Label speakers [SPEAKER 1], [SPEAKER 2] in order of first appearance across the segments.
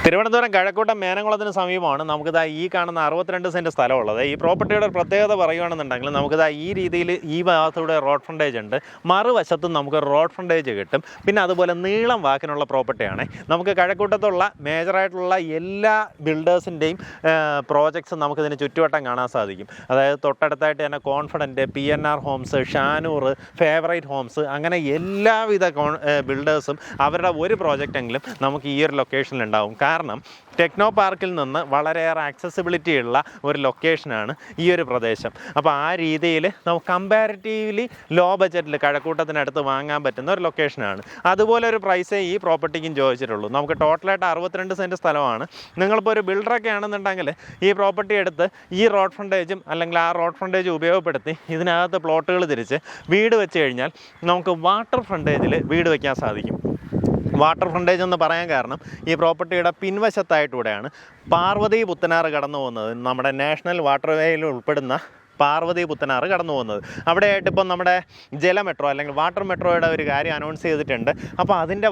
[SPEAKER 1] തിരുവനന്തപുരം കഴക്കൂട്ടം മേനംകുളത്തിന് സമീപമാണ് നമുക്കിതാ ഈ കാണുന്ന 62 സെൻറ്റ് സ്ഥലമുള്ളത്. ഈ പ്രോപ്പർട്ടിയുടെ പ്രത്യേകത പറയുകയാണെന്നുണ്ടെങ്കിൽ നമുക്കിതാ ഈ രീതിയിൽ ഈ ഭാഗത്തൂടെ റോഡ് ഫ്രണ്ടേജ് ഉണ്ട്, മറുവശത്തും നമുക്ക് റോഡ് ഫ്രണ്ടേജ് കിട്ടും. പിന്നെ അതുപോലെ നീളം വാക്കിനുള്ള പ്രോപ്പർട്ടിയാണ്. നമുക്ക് കഴക്കൂട്ടത്തുള്ള മേജറായിട്ടുള്ള എല്ലാ ബിൽഡേഴ്സിൻ്റെയും പ്രോജക്ട്സ് നമുക്കിതിന് ചുറ്റുവട്ടം കാണാൻ സാധിക്കും. അതായത് തൊട്ടടുത്തായിട്ട് തന്നെ confident, PNR homes, Shanoor, favourite homes, അങ്ങനെ എല്ലാവിധ ബിൽഡേഴ്സും അവരുടെ ഒരു പ്രോജക്റ്റെങ്കിലും നമുക്ക് ഈ ഒരു ലൊക്കേഷനിലുണ്ടാവും. കാരണം ടെക്നോ പാർക്കിൽ നിന്ന് വളരെയേറെ ആക്സസിബിലിറ്റി ഉള്ള ഒരു ലൊക്കേഷനാണ് ഈ ഒരു പ്രദേശം. അപ്പോൾ ആ രീതിയിൽ നമുക്ക് കമ്പാരിറ്റീവ്ലി ലോ ബഡ്ജറ്റിൽ കഴക്കൂട്ടത്തിനടുത്ത് വാങ്ങാൻ പറ്റുന്ന ഒരു ലൊക്കേഷനാണ്. അതുപോലെ ഒരു പ്രൈസേ ഈ പ്രോപ്പർട്ടിക്കും ചോദിച്ചിട്ടുള്ളൂ. നമുക്ക് ടോട്ടലായിട്ട് 62 സെൻറ്റ് സ്ഥലമാണ്. നിങ്ങളിപ്പോൾ ഒരു ബിൽഡറൊക്കെ ആണെന്നുണ്ടെങ്കിൽ ഈ പ്രോപ്പർട്ടി എടുത്ത് ഈ റോഡ് ഫ്രണ്ടേജും അല്ലെങ്കിൽ ആ റോഡ് ഫ്രണ്ടേജ് ഉപയോഗപ്പെടുത്തി ഇതിനകത്ത് പ്ലോട്ടുകൾ തിരിച്ച് വീട് വെച്ച് കഴിഞ്ഞാൽ നമുക്ക് വാട്ടർ ഫ്രണ്ടേജിൽ വീട് വയ്ക്കാൻ സാധിക്കും. വാട്ടർ ഫ്രണ്ടേജ് എന്ന് പറയാൻ കാരണം ഈ പ്രോപ്പർട്ടിയുടെ പിൻവശത്തായിട്ടൂടെയാണ് പാർവതി പുത്തനാറ് കടന്നു പോകുന്നത്. നമ്മുടെ നാഷണൽ വാട്ടർ വേയിൽ ഉൾപ്പെടുന്ന പാർവതി പുത്തനാറ് കടന്നു പോകുന്നത്. അവിടെയായിട്ട് ഇപ്പം നമ്മുടെ ജല മെട്രോ അല്ലെങ്കിൽ വാട്ടർ മെട്രോയുടെ ഒരു കാര്യം അനൗൺസ് ചെയ്തിട്ടുണ്ട്. അപ്പോൾ അതിൻ്റെ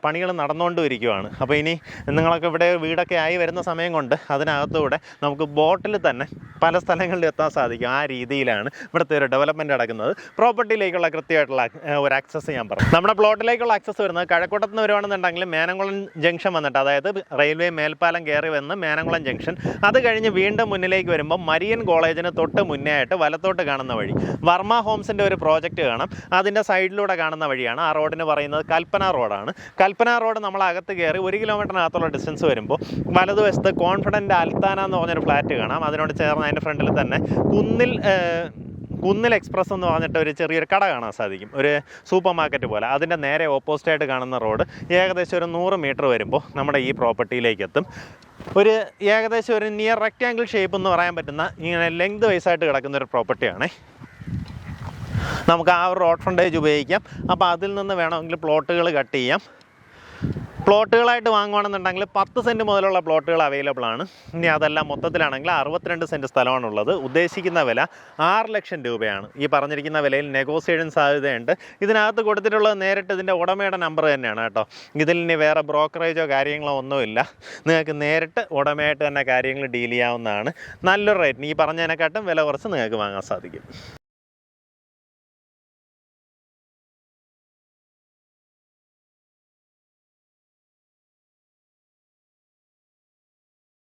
[SPEAKER 1] പണികൾ നടന്നുകൊണ്ടിരിക്കുകയാണ്. അപ്പോൾ ഇനി നിങ്ങളൊക്കെ ഇവിടെ വീടൊക്കെ ആയി വരുന്ന സമയം കൊണ്ട് അതിനകത്തൂടെ നമുക്ക് ബോട്ടിൽ തന്നെ പല സ്ഥലങ്ങളിൽ എത്താൻ സാധിക്കും. ആ രീതിയിലാണ് ഇവിടുത്തെ ഒരു ഡെവലപ്മെൻറ്റ് നടക്കുന്നത്. പ്രോപ്പർട്ടിയിലേക്കുള്ള കൃത്യമായിട്ടുള്ള ഒരു ആക്സസ് ഞാൻ പറഞ്ഞു. നമ്മുടെ പ്ലോട്ടിലേക്കുള്ള ആക്സസ് വരുന്നത് കഴക്കൂട്ടത്ത് നിന്ന് വരുവാണെന്നുണ്ടെങ്കിൽ മേനംകുളം ജംഗ്ഷൻ വന്നിട്ട്, അതായത് റെയിൽവേ മേൽപ്പാലം കയറി വന്ന് മേനംകുളം ജംഗ്ഷൻ, അത് കഴിഞ്ഞ് വീണ്ടും മുന്നിലേക്ക് വരുമ്പോൾ മരിയൻ കോളേജിന് തൊട്ട് മുന്നേ ആയിട്ട് വലത്തോട്ട് കാണുന്ന വഴി വർമ്മ ഹോംസിൻ്റെ ഒരു പ്രോജക്റ്റ് കാണാം. അതിൻ്റെ സൈഡിലൂടെ കാണുന്ന വഴിയാണ്. ആ റോഡിന് പറയുന്നത് കൽപ്പന റോഡാണ്. കൽപ്പന റോഡ് നമ്മൾ അകത്ത് കയറി 1 കിലോമീറ്ററിനകത്തുള്ള ഡിസ്റ്റൻസ് വരുമ്പോൾ വലതുവശത്ത് കോൺഫിഡൻറ്റ് അൽത്താന എന്ന് പറഞ്ഞൊരു ഫ്ലാറ്റ് കാണാം. അതിനോട് ചേർന്ന് അതിൻ്റെ ഫ്രണ്ടിൽ തന്നെ കുന്നിൽ എക്സ്പ്രസ് എന്ന് പറഞ്ഞിട്ട് ഒരു ചെറിയൊരു കട കാണാൻ സാധിക്കും, ഒരു സൂപ്പർ മാർക്കറ്റ് പോലെ. അതിൻ്റെ നേരെ ഓപ്പോസിറ്റായിട്ട് കാണുന്ന റോഡ് ഏകദേശം ഒരു 100 മീറ്റർ വരുമ്പോൾ നമ്മുടെ ഈ പ്രോപ്പർട്ടിയിലേക്ക് എത്തും. ഏകദേശം ഒരു നിയർ റെക്റ്റാങ്കിൾ ഷേപ്പ് എന്ന് പറയാൻ പറ്റുന്ന ഇങ്ങനെ ലെങ്ത് വൈസായിട്ട് കിടക്കുന്ന ഒരു പ്രോപ്പർട്ടിയാണ്. നമുക്ക് ആ ഒരു റോഡ് ഫ്രണ്ടേജ് ഉപയോഗിക്കാം. അപ്പോൾ അതിൽ നിന്ന് വേണമെങ്കിൽ പ്ലോട്ടുകൾ കട്ട് ചെയ്യാം. പ്ലോട്ടുകളായിട്ട് വാങ്ങുകയാണെന്നുണ്ടെങ്കിൽ 10 സെൻറ്റ് മുതലുള്ള പ്ലോട്ടുകൾ അവൈലബിൾ ആണ്. ഇനി അതെല്ലാം മൊത്തത്തിലാണെങ്കിൽ 62 സെൻറ്റ് സ്ഥലമാണുള്ളത്. ഉദ്ദേശിക്കുന്ന വില 6 ലക്ഷം രൂപയാണ്. ഈ പറഞ്ഞിരിക്കുന്ന വിലയിൽ നെഗോസിയേഷൻ സാധ്യതയുണ്ട്. ഇതിനകത്ത് കൊടുത്തിട്ടുള്ളത് നേരിട്ട് ഇതിൻ്റെ ഉടമയുടെ നമ്പർ തന്നെയാണ് കേട്ടോ. ഇതിൽ ഇനി വേറെ ബ്രോക്കറേജോ കാര്യങ്ങളോ ഒന്നുമില്ല. നിങ്ങൾക്ക് നേരിട്ട് ഉടമയായിട്ട് തന്നെ കാര്യങ്ങൾ ഡീൽ ചെയ്യാവുന്നതാണ്. നല്ലൊരു റേറ്റിന് ഈ പറഞ്ഞതിനെക്കാട്ടും വില കുറച്ച് നിങ്ങൾക്ക് വാങ്ങാൻ സാധിക്കും.